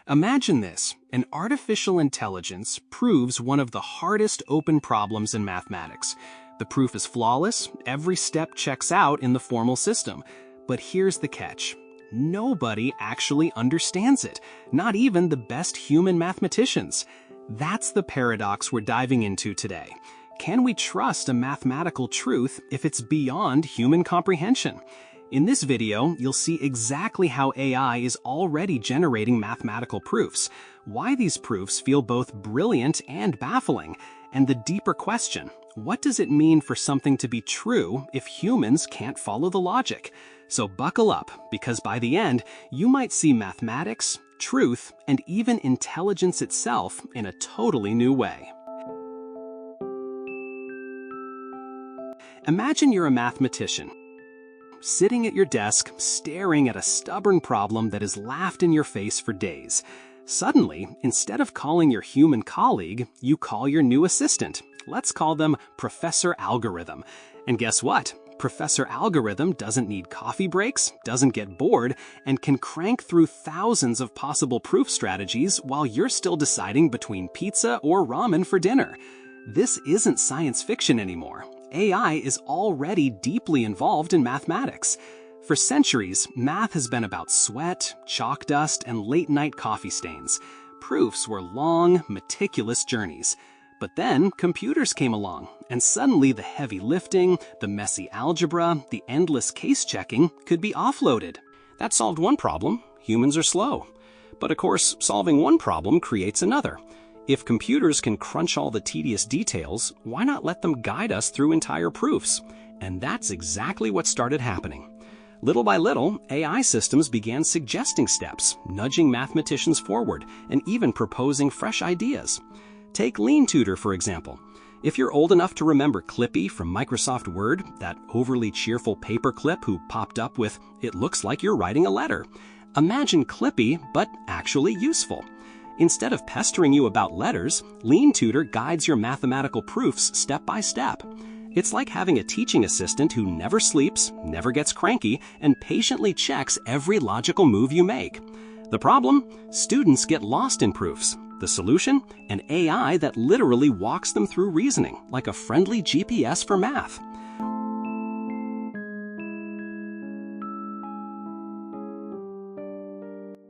Imagine this: an artificial intelligence proves one of the hardest open problems in mathematics. The proof is flawless, every step checks out in the formal system. But here's the catch. Nobody actually understands it, not even the best human mathematicians. That's the paradox we're diving into today. Can we trust a mathematical truth if it's beyond human comprehension? In this video, you'll see exactly how AI is already generating mathematical proofs, why these proofs feel both brilliant and baffling, and the deeper question: what does it mean for something to be true if humans can't follow the logic? So buckle up, because by the end, you might see mathematics, truth, and even intelligence itself in a totally new way. Imagine you're a mathematician, sitting at your desk, staring at a stubborn problem that has laughed in your face for days. Suddenly, instead of calling your human colleague, you call your new assistant. Let's call them Professor Algorithm. And guess what? Professor Algorithm doesn't need coffee breaks, doesn't get bored, and can crank through thousands of possible proof strategies while you're still deciding between pizza or ramen for dinner. This isn't science fiction anymore. AI is already deeply involved in mathematics. For centuries, math has been about sweat, chalk dust, and late-night coffee stains. Proofs were long, meticulous journeys. But then computers came along, and suddenly the heavy lifting, the messy algebra, the endless case checking could be offloaded. That solved one problem: humans are slow. But of course, solving one problem creates another. If computers can crunch all the tedious details, why not let them guide us through entire proofs? And that's exactly what started happening. Little by little, AI systems began suggesting steps, nudging mathematicians forward, and even proposing fresh ideas. Take LeanTutor, for example. If you're old enough to remember Clippy from Microsoft Word, that overly cheerful paperclip who popped up with "it looks like you're writing a letter." Imagine Clippy, but actually useful. Instead of pestering you about letters, LeanTutor guides your mathematical proofs step by step. It's like having a teaching assistant who never sleeps, never gets cranky, and patiently checks every logical move you make. The problem? Students get lost in proofs. The solution? An AI that literally walks them through reasoning, like a friendly GPS for math.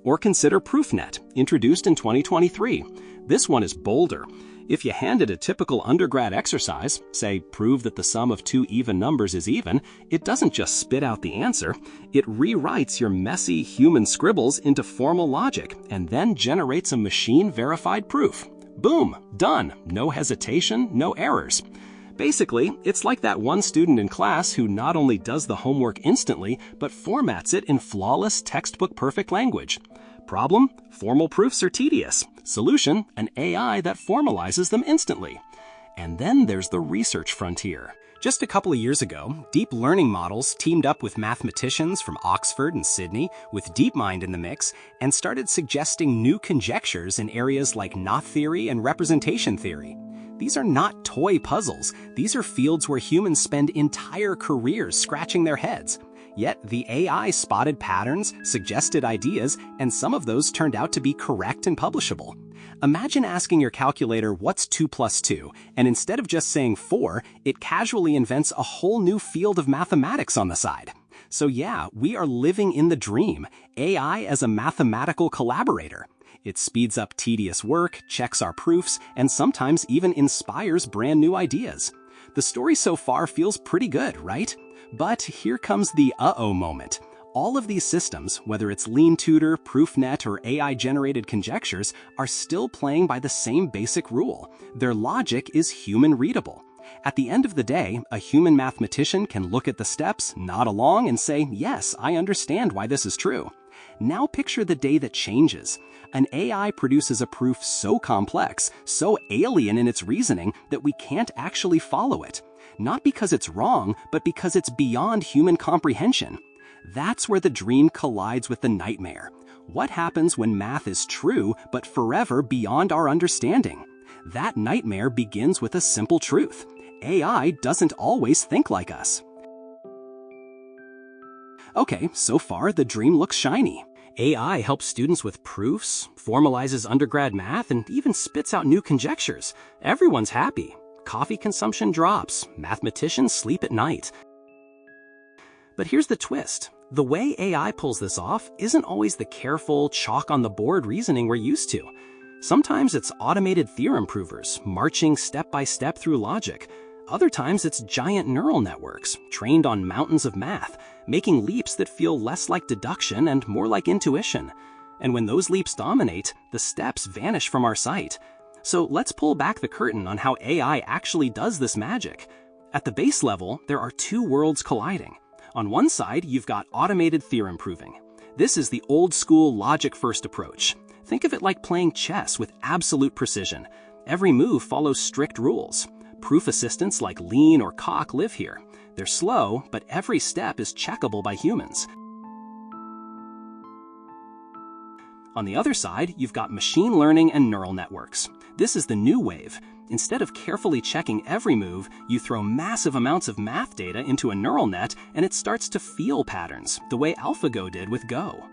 Or consider ProofNet, introduced in 2023. This one is bolder. If you hand it a typical undergrad exercise, say prove that the sum of two even numbers is even, it doesn't just spit out the answer. It rewrites your messy human scribbles into formal logic and then generates a machine-verified proof. Boom, done. No hesitation, no errors. Basically, it's like that one student in class who not only does the homework instantly, but formats it in flawless textbook-perfect language. Problem? Formal proofs are tedious. Solution? An AI that formalizes them instantly. And then there's the research frontier. Just a couple of years ago, deep learning models teamed up with mathematicians from Oxford and Sydney, with DeepMind in the mix, and started suggesting new conjectures in areas like knot theory and representation theory. These are not toy puzzles. These are fields where humans spend entire careers scratching their heads. Yet the AI spotted patterns, suggested ideas, and some of those turned out to be correct and publishable. Imagine asking your calculator what's 2 plus 2, and instead of just saying 4, it casually invents a whole new field of mathematics on the side. So yeah, we are living in the dream, AI as a mathematical collaborator. It speeds up tedious work, checks our proofs, and sometimes even inspires brand new ideas. The story so far feels pretty good, right? But here comes the uh-oh moment. All of these systems, whether it's LeanTutor, ProofNet, or AI-generated conjectures, are still playing by the same basic rule. Their logic is human-readable. At the end of the day, a human mathematician can look at the steps, nod along, and say, "Yes, I understand why this is true." Now picture the day that changes. An AI produces a proof so complex, so alien in its reasoning, that we can't actually follow it. Not because it's wrong, but because it's beyond human comprehension. That's where the dream collides with the nightmare. What happens when math is true, but forever beyond our understanding? That nightmare begins with a simple truth. AI doesn't always think like us. Okay, so far the dream looks shiny. AI helps students with proofs, formalizes undergrad math, and even spits out new conjectures. Everyone's happy. Coffee consumption drops. Mathematicians sleep at night. But here's the twist. The way AI pulls this off isn't always the careful, chalk-on-the-board reasoning we're used to. Sometimes it's automated theorem provers, marching step by step through logic. Other times it's giant neural networks, trained on mountains of math, making leaps that feel less like deduction and more like intuition. And when those leaps dominate, the steps vanish from our sight. So let's pull back the curtain on how AI actually does this magic. At the base level, there are two worlds colliding. On one side, you've got automated theorem proving. This is the old-school logic-first approach. Think of it like playing chess with absolute precision. Every move follows strict rules. Proof assistants like Lean or Coq live here. They're slow, but every step is checkable by humans. On the other side, you've got machine learning and neural networks. This is the new wave. Instead of carefully checking every move, you throw massive amounts of math data into a neural net and it starts to feel patterns, the way AlphaGo did with Go.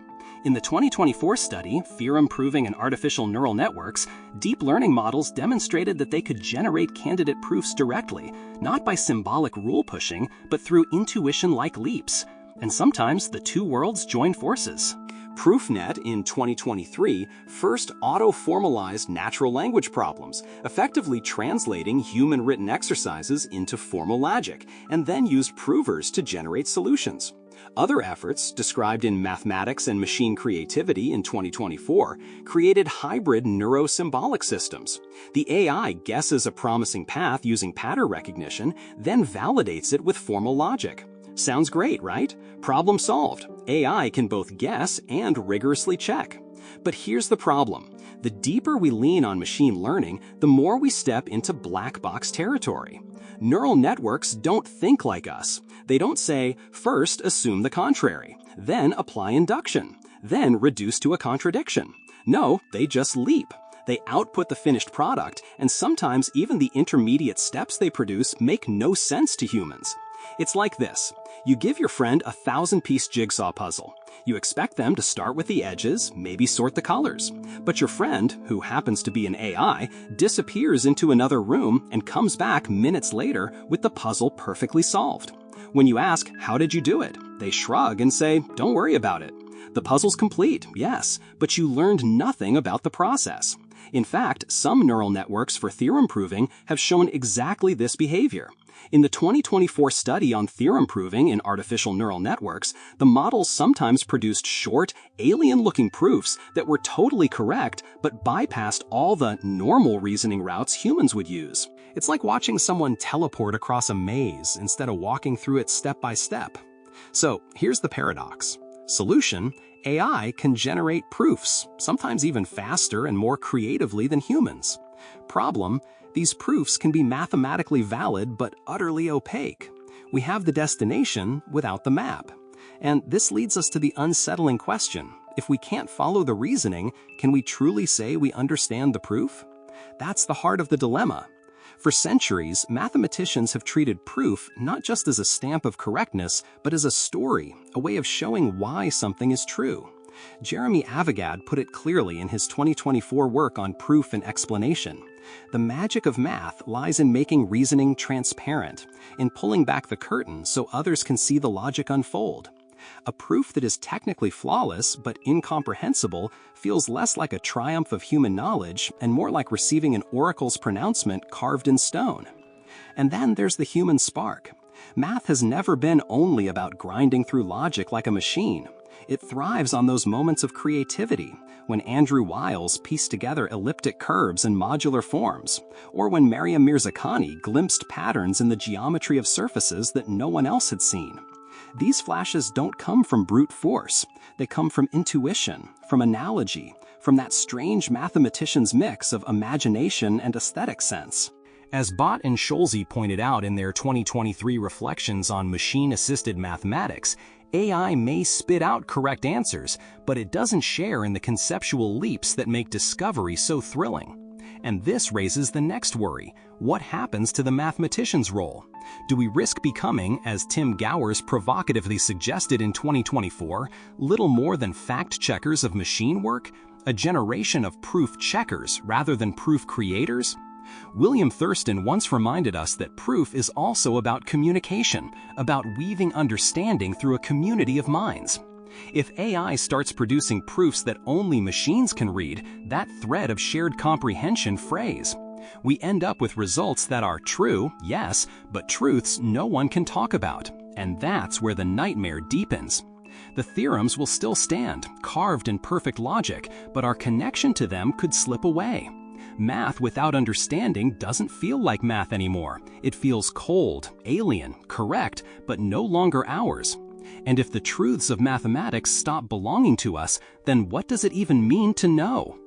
In the 2024 study, Theorem Proving and Artificial Neural Networks, deep learning models demonstrated that they could generate candidate proofs directly, not by symbolic rule pushing, but through intuition-like leaps. And sometimes the two worlds join forces. ProofNet in 2023 first auto-formalized natural language problems, effectively translating human-written exercises into formal logic, and then used provers to generate solutions. Other efforts, described in Mathematics and Machine Creativity in 2024, created hybrid neurosymbolic systems. The AI guesses a promising path using pattern recognition, then validates it with formal logic. Sounds great, right? Problem solved. AI can both guess and rigorously check. But here's the problem. The deeper we lean on machine learning, the more we step into black box territory. Neural networks don't think like us. They don't say, first assume the contrary, then apply induction, then reduce to a contradiction. No, they just leap. They output the finished product, and sometimes even the intermediate steps they produce make no sense to humans. It's like this. You give your friend a 1,000-piece jigsaw puzzle. You expect them to start with the edges, maybe sort the colors. But your friend, who happens to be an AI, disappears into another room and comes back minutes later with the puzzle perfectly solved. When you ask, how did you do it? They shrug and say, don't worry about it. The puzzle's complete, yes, but you learned nothing about the process. In fact, some neural networks for theorem proving have shown exactly this behavior. In the 2024 study on theorem proving in artificial neural networks, the models sometimes produced short, alien-looking proofs that were totally correct but bypassed all the normal reasoning routes humans would use. It's like watching someone teleport across a maze instead of walking through it step by step. So here's the paradox. Solution: AI can generate proofs, sometimes even faster and more creatively than humans. Problem: these proofs can be mathematically valid but utterly opaque. We have the destination without the map. And this leads us to the unsettling question. If we can't follow the reasoning, can we truly say we understand the proof? That's the heart of the dilemma. For centuries, mathematicians have treated proof not just as a stamp of correctness, but as a story, a way of showing why something is true. Jeremy Avogad put it clearly in his 2024 work on proof and explanation. The magic of math lies in making reasoning transparent, in pulling back the curtain so others can see the logic unfold. A proof that is technically flawless but incomprehensible feels less like a triumph of human knowledge and more like receiving an oracle's pronouncement carved in stone. And then there's the human spark. Math has never been only about grinding through logic like a machine. It thrives on those moments of creativity, when Andrew Wiles pieced together elliptic curves and modular forms, or when Maryam Mirzakhani glimpsed patterns in the geometry of surfaces that no one else had seen. These flashes don't come from brute force. They come from intuition, from analogy, from that strange mathematician's mix of imagination and aesthetic sense. As Bott and Scholze pointed out in their 2023 reflections on machine-assisted mathematics, AI may spit out correct answers, but it doesn't share in the conceptual leaps that make discovery so thrilling. And this raises the next worry. What happens to the mathematician's role? Do we risk becoming, as Tim Gowers provocatively suggested in 2024, little more than fact-checkers of machine work? A generation of proof checkers rather than proof creators? William Thurston once reminded us that proof is also about communication, about weaving understanding through a community of minds. If AI starts producing proofs that only machines can read, that thread of shared comprehension frays. We end up with results that are true, yes, but truths no one can talk about. And that's where the nightmare deepens. The theorems will still stand, carved in perfect logic, but our connection to them could slip away. Math without understanding doesn't feel like math anymore. It feels cold, alien, correct, but no longer ours. And if the truths of mathematics stop belonging to us, then what does it even mean to know?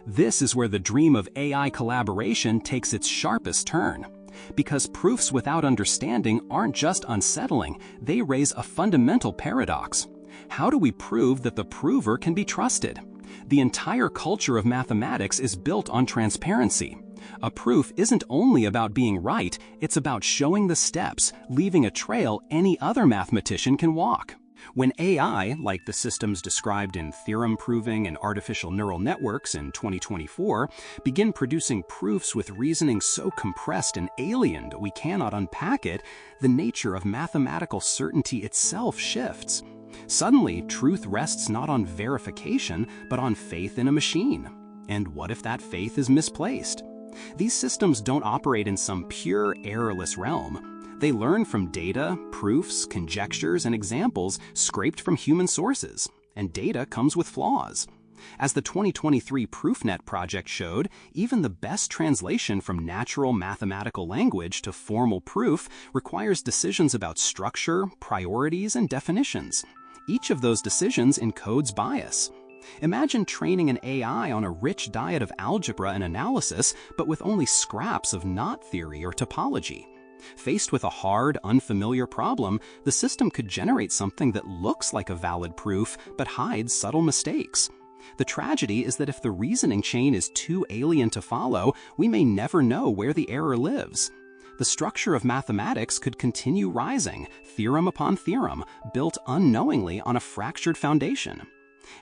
This is where the dream of AI collaboration takes its sharpest turn. Because proofs without understanding aren't just unsettling, they raise a fundamental paradox. How do we prove that the prover can be trusted? The entire culture of mathematics is built on transparency. A proof isn't only about being right, it's about showing the steps, leaving a trail any other mathematician can walk. When AI, like the systems described in theorem proving and artificial neural networks in 2024, begin producing proofs with reasoning so compressed and alien that we cannot unpack it, the nature of mathematical certainty itself shifts. Suddenly, truth rests not on verification, but on faith in a machine. And what if that faith is misplaced? These systems don't operate in some pure, errorless realm. They learn from data, proofs, conjectures, and examples scraped from human sources. And data comes with flaws. As the 2023 ProofNet project showed, even the best translation from natural mathematical language to formal proof requires decisions about structure, priorities, and definitions. Each of those decisions encodes bias. Imagine training an AI on a rich diet of algebra and analysis, but with only scraps of knot theory or topology. Faced with a hard, unfamiliar problem, the system could generate something that looks like a valid proof, but hides subtle mistakes. The tragedy is that if the reasoning chain is too alien to follow, we may never know where the error lives. The structure of mathematics could continue rising, theorem upon theorem, built unknowingly on a fractured foundation.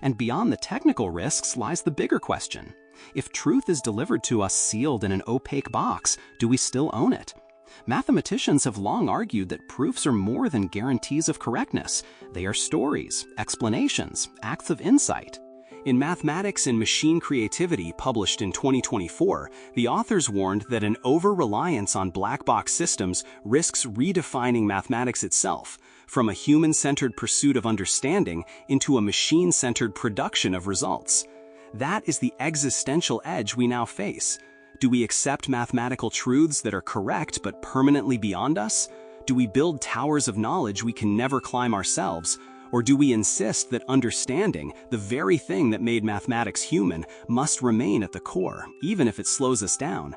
And beyond the technical risks lies the bigger question. If truth is delivered to us sealed in an opaque box, do we still own it? Mathematicians have long argued that proofs are more than guarantees of correctness. They are stories, explanations, acts of insight. In Mathematics and Machine Creativity, published in 2024, the authors warned that an over-reliance on black box systems risks redefining mathematics itself, from a human-centered pursuit of understanding into a machine-centered production of results. That is the existential edge we now face. Do we accept mathematical truths that are correct but permanently beyond us? Do we build towers of knowledge we can never climb ourselves? Or do we insist that understanding, the very thing that made mathematics human, must remain at the core, even if it slows us down?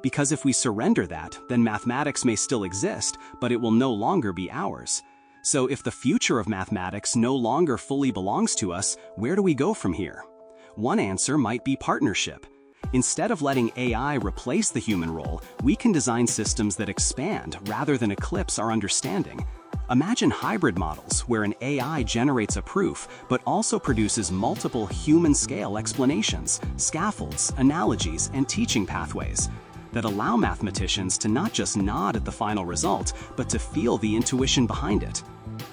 Because if we surrender that, then mathematics may still exist, but it will no longer be ours. So if the future of mathematics no longer fully belongs to us, where do we go from here? One answer might be partnership. Instead of letting AI replace the human role, we can design systems that expand rather than eclipse our understanding. Imagine hybrid models where an AI generates a proof but also produces multiple human-scale explanations, scaffolds, analogies, and teaching pathways that allow mathematicians to not just nod at the final result, but to feel the intuition behind it.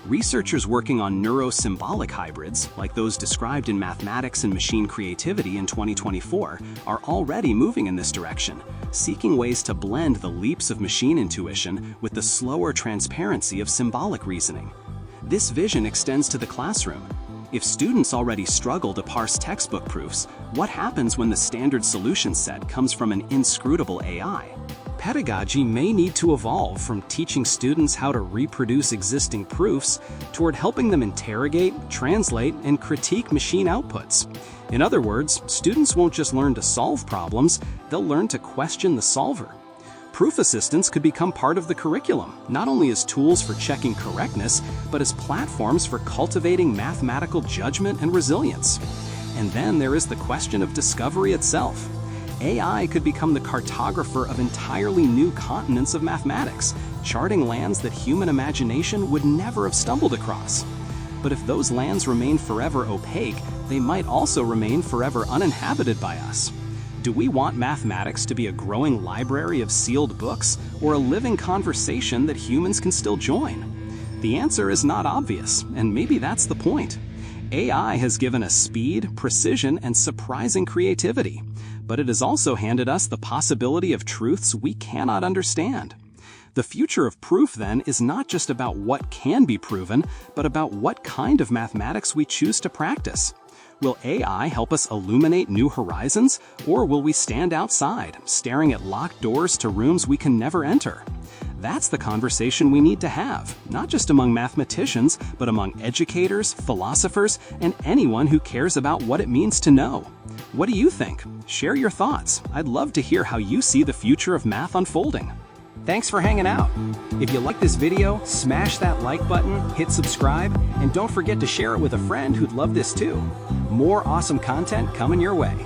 Researchers working on neurosymbolic hybrids, like those described in Mathematics and Machine Creativity in 2024, are already moving in this direction, seeking ways to blend the leaps of machine intuition with the slower transparency of symbolic reasoning. This vision extends to the classroom. If students already struggle to parse textbook proofs, what happens when the standard solution set comes from an inscrutable AI? Pedagogy may need to evolve from teaching students how to reproduce existing proofs toward helping them interrogate, translate, and critique machine outputs. In other words, students won't just learn to solve problems, they'll learn to question the solver. Proof assistants could become part of the curriculum, not only as tools for checking correctness, but as platforms for cultivating mathematical judgment and resilience. And then there is the question of discovery itself. AI could become the cartographer of entirely new continents of mathematics, charting lands that human imagination would never have stumbled across. But if those lands remain forever opaque, they might also remain forever uninhabited by us. Do we want mathematics to be a growing library of sealed books, or a living conversation that humans can still join? The answer is not obvious, and maybe that's the point. AI has given us speed, precision, and surprising creativity, but it has also handed us the possibility of truths we cannot understand. The future of proof, then, is not just about what can be proven, but about what kind of mathematics we choose to practice. Will AI help us illuminate new horizons, or will we stand outside, staring at locked doors to rooms we can never enter? That's the conversation we need to have, not just among mathematicians, but among educators, philosophers, and anyone who cares about what it means to know. What do you think? Share your thoughts. I'd love to hear how you see the future of math unfolding. Thanks for hanging out. If you like this video, smash that like button, hit subscribe, and don't forget to share it with a friend who'd love this too. More awesome content coming your way.